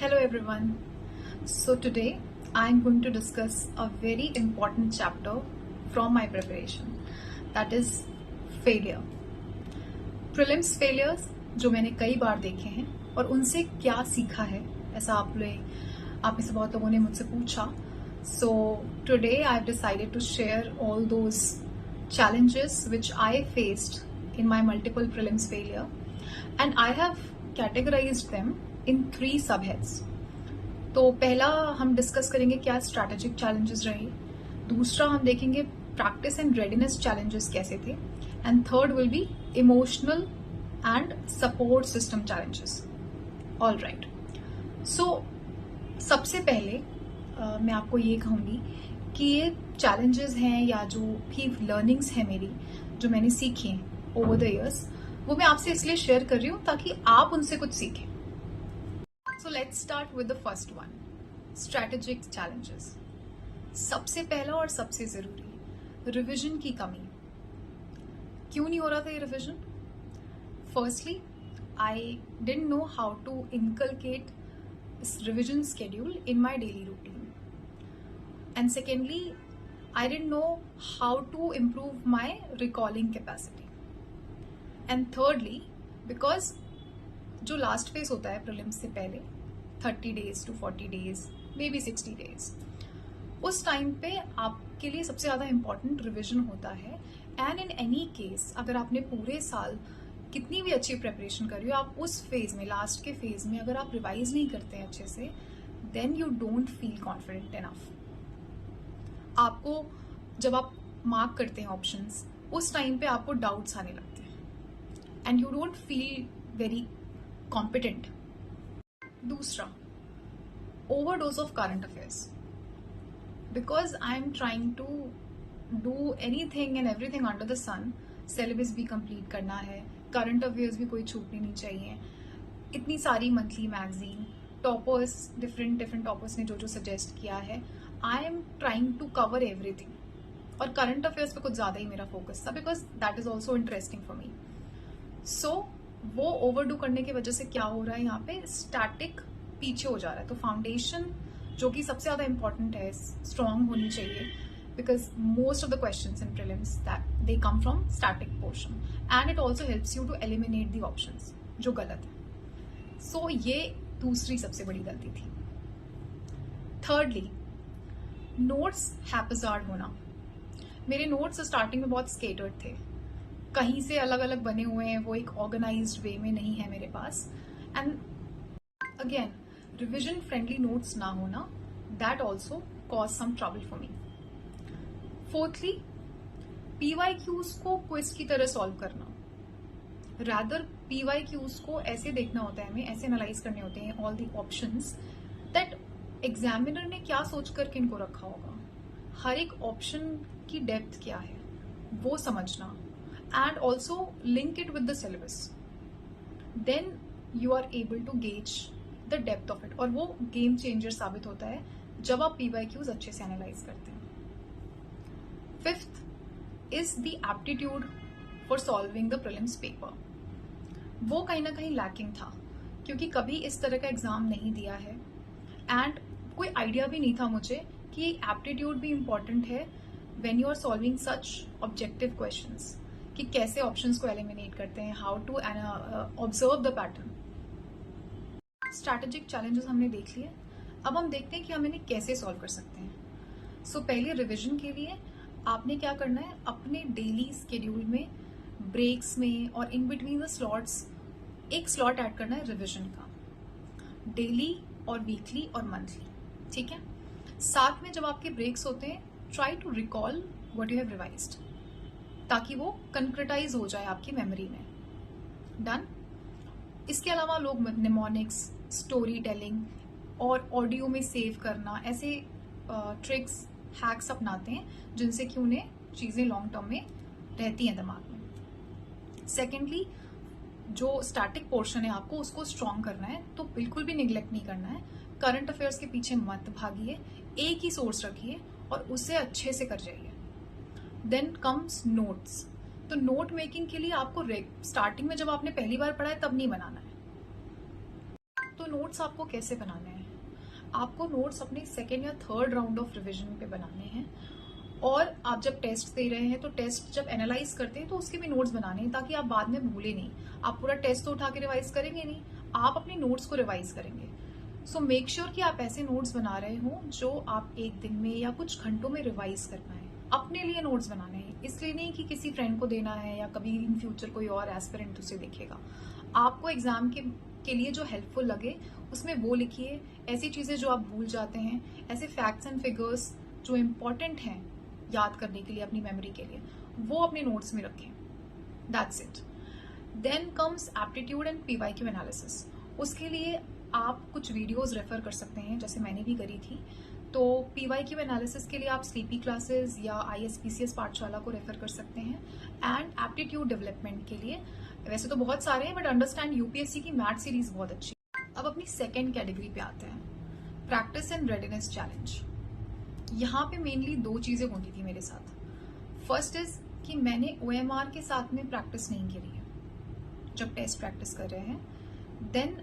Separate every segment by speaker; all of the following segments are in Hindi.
Speaker 1: Hello everyone. So today I am going to discuss a very important chapter from my preparation, that is failure. Prelims failures जो मैंने कई बार देखे हैं और उनसे क्या सीखा है, ऐसा आप में से बहुत लोगों ने मुझसे पूछा. So today I have decided to share all those challenges which I faced in my multiple prelims failure, and I have categorized them इन 3 सबहेड्स. तो पहला हम डिस्कस करेंगे क्या स्ट्रैटेजिक चैलेंजेस रहे, दूसरा हम देखेंगे प्रैक्टिस एंड रेडीनेस चैलेंजेस कैसे थे, and third will be emotional and support system challenges. All right. So सबसे पहले मैं आपको ये कहूंगी कि ये चैलेंजेस हैं या जो भी लर्निंग्स हैं मेरी, जो मैंने सीखी हैं ओवर द ईयर्स, वो मैं आपसे इसलिए शेयर कर रही हूँ ताकि आप उनसे कुछ सीखें. So let's start with the first one, strategic challenges. सबसे पहला और सबसे जरूरी, रिविजन की कमी. क्यों नहीं हो रहा था ये revision? Firstly, I didn't know how to inculcate this revision schedule in my daily routine. And secondly, I didn't know how to improve my recalling capacity. And thirdly, because जो लास्ट फेज होता है प्रीलिम्स से पहले 30 days to 40 days, may be 60 days, उस टाइम पे आपके लिए सबसे ज्यादा इंपॉर्टेंट रिविजन होता है. एंड इन एनी केस अगर आपने पूरे साल कितनी भी अच्छी प्रेपरेशन करी हो, आप उस फेज में, लास्ट के फेज में अगर आप रिवाइज नहीं करते हैं अच्छे से, then you don't feel confident enough. आपको जब आप मार्क करते हैं ऑप्शंस, उस टाइम पे आपको डाउट्स आने लगते हैं and you don't feel very competent. दूसरा, overdose of current affairs. Because I am trying to do anything and everything under the sun. Syllabus भी कंप्लीट करना है, करंट अफेयर्स भी कोई छूटनी नहीं चाहिए. इतनी सारी monthly magazine, toppers, different toppers ने जो जो सजेस्ट किया है, I am trying to cover everything. और करंट अफेयर्स पे कुछ ज्यादा ही मेरा फोकस था because that is also interesting for me. So वो ओवरडू करने की वजह से क्या हो रहा है, यहाँ पे स्टैटिक पीछे हो जा रहा है. तो फाउंडेशन जो कि सबसे ज्यादा इंपॉर्टेंट है, स्ट्रांग होनी चाहिए, because most of the questions in prelims that they come from static portion, and it also helps you to eliminate the options जो गलत है. सो ये दूसरी सबसे बड़ी गलती थी. थर्डली, नोट्स हैपेजार्ड होना. मेरे नोट्स स्टार्टिंग में बहुत स्केटर्ड थे, कहीं से अलग अलग बने हुए हैं, वो एक ऑर्गेनाइज्ड वे में नहीं है मेरे पास. And again, revision friendly notes ना होना, that also cause some trouble for me. Fourthly, PYQs को क्विज की तरह सॉल्व करना. रादर पीवाईक्यूज को ऐसे देखना होता है, हमें ऐसे एनालाइज करने होते हैं all the options, that examiner ने क्या सोच करके इनको रखा होगा, हर एक ऑप्शन की डेप्थ क्या है वो समझना, and also link it with the syllabus. Then you are able to gauge the depth of it, और वो game changer साबित होता है जब आप PYQs अच्छे से एनालाइज करते हैं. Fifth is the aptitude for solving the prelims paper. वो कहीं ना कहीं लैकिंग था क्योंकि कभी इस तरह का एग्जाम नहीं दिया है एंड कोई आइडिया भी नहीं था मुझे कि एप्टीट्यूड भी इम्पॉर्टेंट है when you are solving such objective questions, कि कैसे ऑप्शंस को एलिमिनेट करते हैं, how to observe the pattern. Strategic challenges हमने देख लिए. अब हम देखते हैं कि हम इन्हें कैसे सॉल्व कर सकते हैं. सो पहले रिवीजन के लिए आपने क्या करना है, अपने डेली स्केड्यूल में ब्रेक्स में और इन बिटवीन द स्लॉट्स एक स्लॉट ऐड करना है रिवीजन का, डेली और वीकली और मंथली. ठीक है. साथ में जब आपके ब्रेक्स होते हैं, try to recall what you have revised, ताकि वो कंक्रेटाइज हो जाए आपकी मेमोरी में. डन. इसके अलावा लोग निमोनिक्स, स्टोरी टेलिंग और ऑडियो में सेव करना, ऐसे ट्रिक्स, हैक्स अपनाते हैं जिनसे कि उन्हें चीजें लॉन्ग टर्म में रहती हैं दिमाग में. सेकेंडली, जो स्टैटिक पोर्शन है आपको उसको स्ट्रॉन्ग करना है, तो बिल्कुल भी निग्लेक्ट नहीं करना है. करंट अफेयर्स के पीछे मत भागिए, एक ही सोर्स रखिए और उसे अच्छे से कर जाइए. Then comes notes. तो नोट मेकिंग के लिए आपको स्टार्टिंग में जब आपने पहली बार पढ़ा है तब नहीं बनाना है. तो नोट्स आपको कैसे बनाने हैं? आपको नोट्स अपने सेकेंड या थर्ड राउंड ऑफ रिविजन पे बनाने हैं, और आप जब टेस्ट दे रहे हैं तो टेस्ट जब एनालाइज करते हैं तो उसके भी नोट्स बनाने हैं, ताकि आप बाद में भूले नहीं। आप पूरा टेस्ट तो उठा के रिवाइज करेंगे नहीं, आप अपने नोट्स को रिवाइज करेंगे। सो मेक श्योर कि आप ऐसे नोट्स बना रहे हो जो आप एक दिन में या कुछ घंटों में रिवाइज कर पाए। अपने लिए नोट्स बनाने हैं, इसलिए नहीं कि किसी फ्रेंड को देना है या कभी इन फ्यूचर कोई और एस्पिरेंट उसे देखेगा। आपको एग्जाम के लिए जो हेल्पफुल लगे उसमें वो लिखिए। ऐसी चीजें जो आप भूल जाते हैं, ऐसे फैक्ट्स एंड फिगर्स जो इम्पोर्टेंट हैं याद करने के लिए, अपनी मेमोरी के लिए, वो अपने नोट्स में रखें। That's it. Then comes aptitude and PYQ analysis. उसके लिए आप कुछ वीडियोस रेफर कर सकते हैं, जैसे मैंने भी करी थी। तो पीवाईक्यू एनालिसिस के लिए आप स्लीपी क्लासेस या ISPCS पाठशाला को रेफर कर सकते हैं। एंड एप्टीट्यूड डेवलपमेंट के लिए वैसे तो बहुत सारे हैं, बट अंडरस्टैंड UPSC की मैथ सीरीज बहुत अच्छी। अब अपनी सेकेंड कैटेगरी पे आते हैं, प्रैक्टिस एंड रेडीनेस चैलेंज। यहाँ पे मेनली दो चीजें होती थी मेरे साथ। फर्स्ट इज कि मैंने OMR के साथ में प्रैक्टिस नहीं करी है जब टेस्ट प्रैक्टिस कर रहे हैं। Then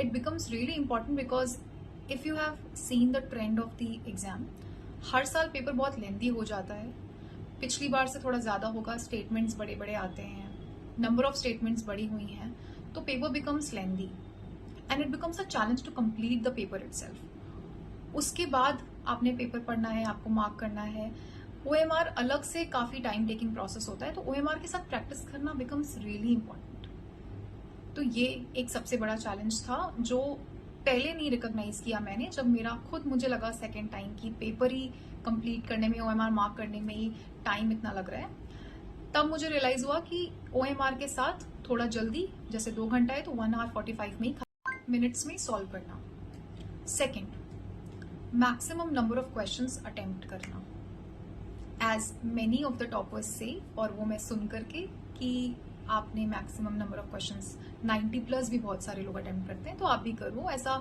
Speaker 1: it becomes really important, because if you have seen the trend of the exam, हर साल पेपर बहुत लेंदी हो जाता है। पिछली बार से थोड़ा ज्यादा होगा, स्टेटमेंट्स बड़े बड़े आते हैं, नंबर ऑफ स्टेटमेंट्स बड़ी हुई हैं, तो paper becomes lengthy and it becomes a challenge to complete the paper itself. उसके बाद आपने पेपर पढ़ना है, आपको मार्क करना है। OMR अलग से काफी टाइम टेकिंग प्रोसेस होता है, तो OMR के साथ प्रैक्टिस करना बिकम्स रियली इंपॉर्टेंट। तो ये एक सबसे बड़ा चैलेंज था जो पहले नहीं रिकॉग्नाइज किया मैंने, जब मेरा खुद मुझे लगा सेकेंड टाइम की पेपर ही कंप्लीट करने में, OMR मार्क करने में ही टाइम इतना लग रहा है। तब मुझे रियलाइज हुआ कि OMR के साथ थोड़ा जल्दी, जैसे 2 घंटा है तो 1 hour 45 मिनट्स में सॉल्व करना। Second, maximum number of questions attempt करना, as many of the toppers से। और वो मैं सुन करके कि आपने मैक्सिमम नंबर ऑफ क्वेश्चंस 90+ भी बहुत सारे लोग अटेम्प्ट करते हैं, तो आप भी करो ऐसा।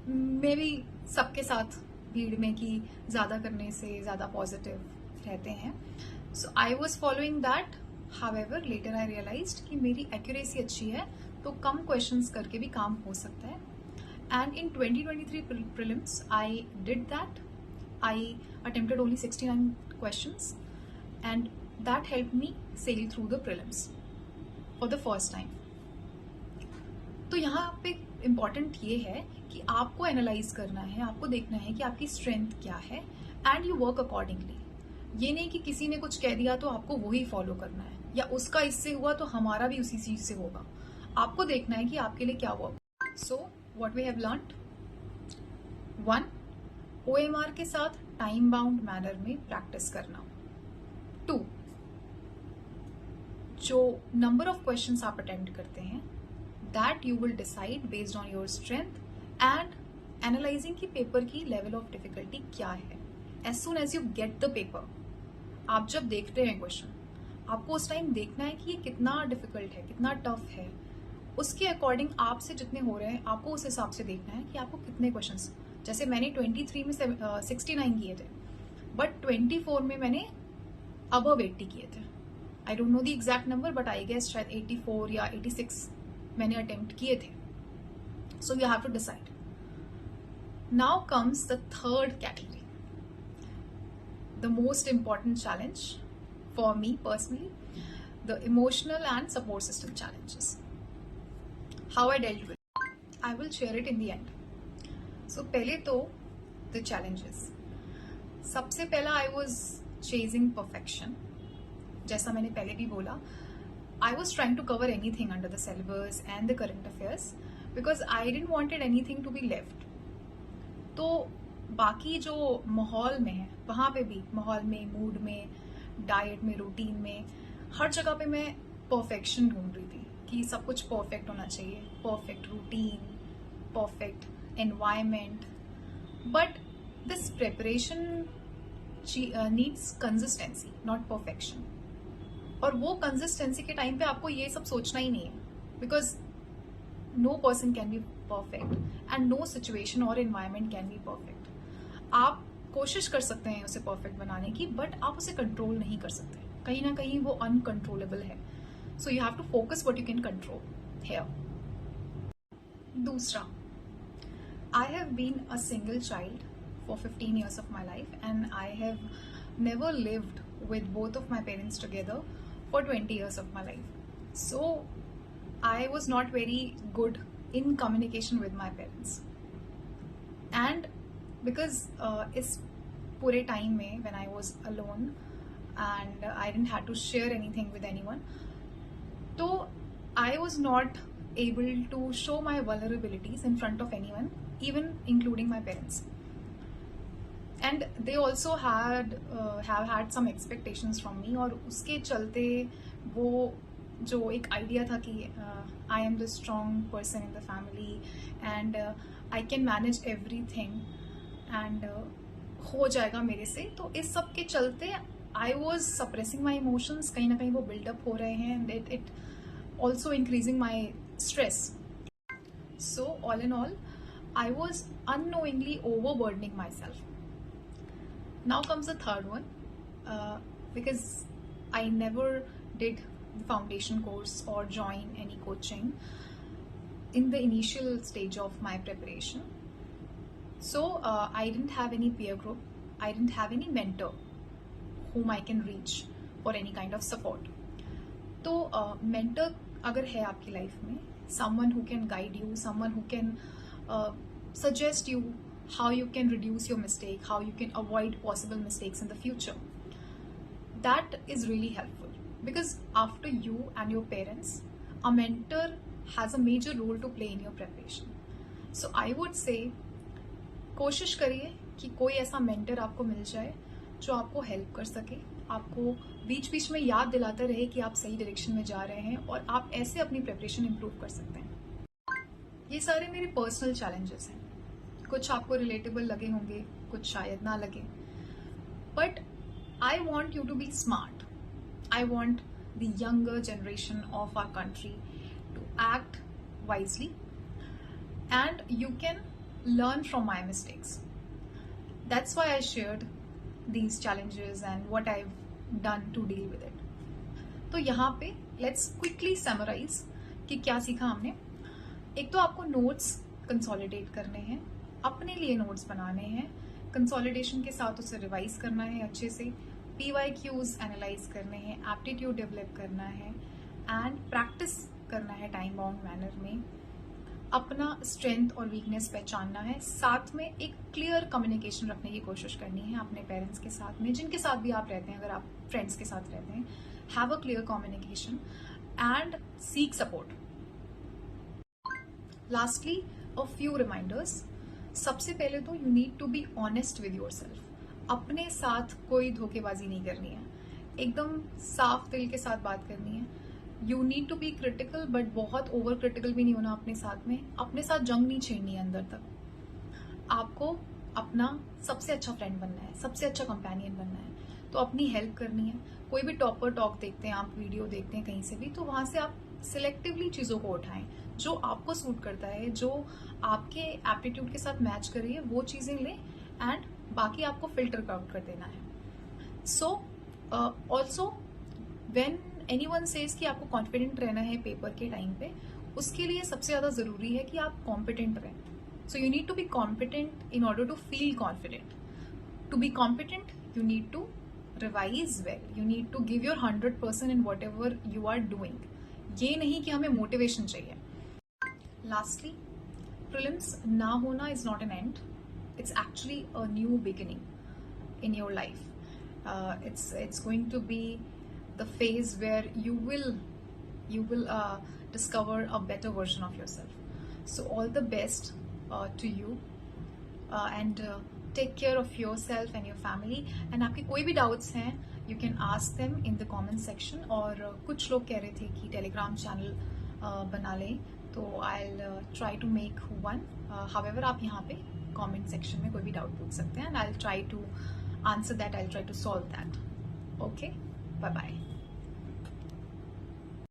Speaker 1: मे भी सबके साथ भीड़ में कि ज्यादा करने से ज्यादा पॉजिटिव रहते हैं। So I was following that. However later I realised कि मेरी एक्यूरेसी अच्छी है, तो कम क्वेश्चंस करके भी काम हो सकता है। And in 2023 prelims, I did that. I attempted only 69 questions, and that helped me sail through the prelims for the first time. तो यहाँ पे इम्पॉर्टेंट ये है कि आपको एनालाइज करना है, आपको देखना है कि आपकी स्ट्रेंथ क्या है, एंड यू वर्क अकॉर्डिंगली। ये नहीं कि किसी ने कुछ कह दिया तो आपको वही फॉलो करना है, या उसका इससे हुआ तो हमारा भी उसी चीज से होगा। आपको देखना है कि आपके लिए क्या work. So what we have learned, 1, OMR के साथ टाइम बाउंड मैनर में प्रैक्टिस करना। 2, जो नंबर ऑफ क्वेश्चंस आप अटेम्प्ट करते हैं, that you will decide based on your strength, and analyzing की पेपर की लेवल ऑफ डिफिकल्टी क्या है। As soon as you get the paper, आप जब देखते हैं क्वेश्चन, आपको उस टाइम देखना है कि ये कितना डिफिकल्ट है, कितना टफ है। उसके अकॉर्डिंग आपसे जितने हो रहे हैं, आपको उस हिसाब से देखना है कि आपको कितने क्वेश्चंस। जैसे मैंने 23 में 69 किए थे, बट 24 में मैंने अबव 80 किए थे। I don't know the exact number, but I guess शायद 84 या 86 मैंने अटेम्प्ट किए थे। So you have to decide. Now comes the third category, the most important challenge for me personally, the emotional and support system challenges. How I dealt with it, I will share it in the end. So पहले तो the challenges. सबसे पहला I was chasing perfection. जैसा मैंने पहले भी बोला, I was trying to cover anything under the syllabus and the current affairs because I didn't wanted anything to be left. तो बाकी जो माहौल में है, वहां पे भी माहौल में, मूड में, डाइट में, रूटीन में, हर जगह पे मैं परफेक्शन ढूंढ रही थी कि सब कुछ परफेक्ट होना चाहिए, perfect routine, perfect environment. But this preparation needs consistency, not perfection. और वो कंसिस्टेंसी के टाइम पे आपको ये सब सोचना ही नहीं है, because no person can be perfect and no situation और एनवायरमेंट कैन बी परफेक्ट। आप कोशिश कर सकते हैं उसे परफेक्ट बनाने की, बट आप उसे कंट्रोल नहीं कर सकते। कहीं ना कहीं वो अनकंट्रोलेबल है। So you have to focus what you can control here. दूसरा, I have been a single child for 15 years of my life, and I have never lived with both of my parents together for 20 years of my life. So I was not very good in communication with my parents. And because इस पूरे time में when I was alone and I didn't have to share anything with anyone, so I was not able to show my vulnerabilities in front of anyone, even including my parents. And they also have had some expectations from me, और उसके चलते वो जो एक idea था कि I am the strong person in the family and I can manage everything and हो जाएगा मेरे से, तो इस सब के चलते I was suppressing my emotions, कहीं ना कहीं वो build up हो रहे हैं, and it also increasing my stress. So all in all, I was unknowingly overburdening myself. Now comes the third one, because I never did the foundation course or join any coaching in the initial stage of my preparation. So I didn't have any peer group, I didn't have any mentor whom I can reach for any kind of support. तो mentor अगर है आपकी लाइफ में, someone who can guide you, someone who can suggest you how you can reduce your mistake, how you can avoid possible mistakes in the future, that is really helpful, because after you and your parents, a mentor has a major role to play in your preparation. So I would say कोशिश करिए कि कोई ऐसा मेंटर आपको मिल जाए जो आपको हेल्प कर सके, आपको बीच बीच में याद दिलाता रहे कि आप सही डायरेक्शन में जा रहे हैं, और आप ऐसे अपनी प्रिपरेशन इंप्रूव कर सकते हैं. ये सारे मेरे पर्सनल चैलेंजेस हैं, कुछ आपको रिलेटेबल लगे होंगे, कुछ शायद ना लगे, but I want you to be smart. I want the younger generation of our country to act wisely, and you can learn from my mistakes. That's why I shared these challenges and what I've done to deal with it. तो यहाँ पे let's quickly summarize कि क्या सीखा हमने. एक तो आपको notes consolidate करने हैं, अपने लिए notes बनाने हैं, consolidation के साथ उसे revise करना है अच्छे से, PYQs analyze करने हैं, aptitude develop करना है, and practice करना है time bound manner में, अपना स्ट्रेंथ और वीकनेस पहचानना है, साथ में एक क्लियर कम्युनिकेशन रखने की कोशिश करनी है अपने पेरेंट्स के साथ में, जिनके साथ भी आप रहते हैं, अगर आप फ्रेंड्स के साथ रहते हैं, have a clear communication and seek support. Lastly a few reminders. सबसे पहले तो you need to be honest with yourself. अपने साथ कोई धोखेबाजी नहीं करनी है, एकदम साफ दिल के साथ बात करनी है. You need to be critical, but बहुत ओवर क्रिटिकल भी नहीं होना अपने साथ में. अपने साथ जंग नहीं छेड़नी है अंदर तक. आपको अपना सबसे अच्छा फ्रेंड बनना है, सबसे अच्छा कंपेनियन बनना है, तो अपनी हेल्प करनी है. कोई भी टॉपर टॉक देखते हैं आप, वीडियो देखते हैं कहीं से भी, तो वहां से आप सिलेक्टिवली चीजों को उठाएं जो आपको सूट करता है, जो आपके एप्टीट्यूड के साथ मैच कर रही है, वो चीजें लें, एंड बाकी आपको फिल्टर आउट कर देना है. So also when anyone says कि आपको कॉन्फिडेंट रहना है पेपर के टाइम पे, उसके लिए सबसे ज्यादा जरूरी है कि आप कॉम्पिटेंट रहें. So you need to be competent in order to feel confident. To be competent you need to revise well, you need to give your 100% in whatever you are doing. ये नहीं कि हमें मोटिवेशन चाहिए. लास्टली, प्रीलिम्स ना होना is not an and, it's actually a new beginning in your life. It's going to be the phase where you will discover a better version of yourself. So all the best to you, and take care of yourself and your family. And आपके कोई भी doubts हैं, you can ask them in the comment section. और कुछ लोग कह रहे थे कि टेलीग्राम चैनल बना लें, तो I'll try to make one. However, आप यहाँ पे comment section में कोई भी doubt पूछ सकते हैं, and I'll try to answer that, I'll try to solve that. Okay, bye bye.